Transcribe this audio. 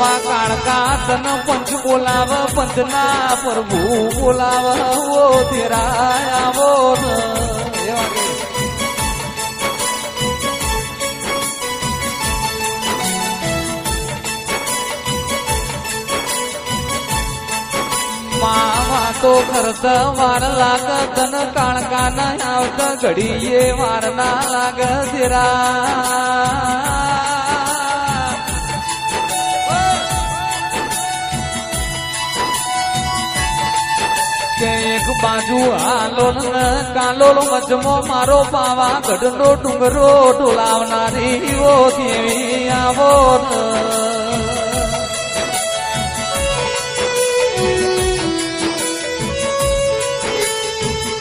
માં કાળકા તન પંચ બોલાવ પંચના પ્રભુ બોલાવ ઓ તેરા આવો એવા કે માવા તો ખર્ચ વાર લાગ તન કાળકા ના આવત ઘડીએ વાર ના લાગ તેરા એક બાજુ હાલોલ કાલોલ મજમો મારો પાવા ગઢનો ડુંગરો ઢોલાવનારી ઓ દેવી આવો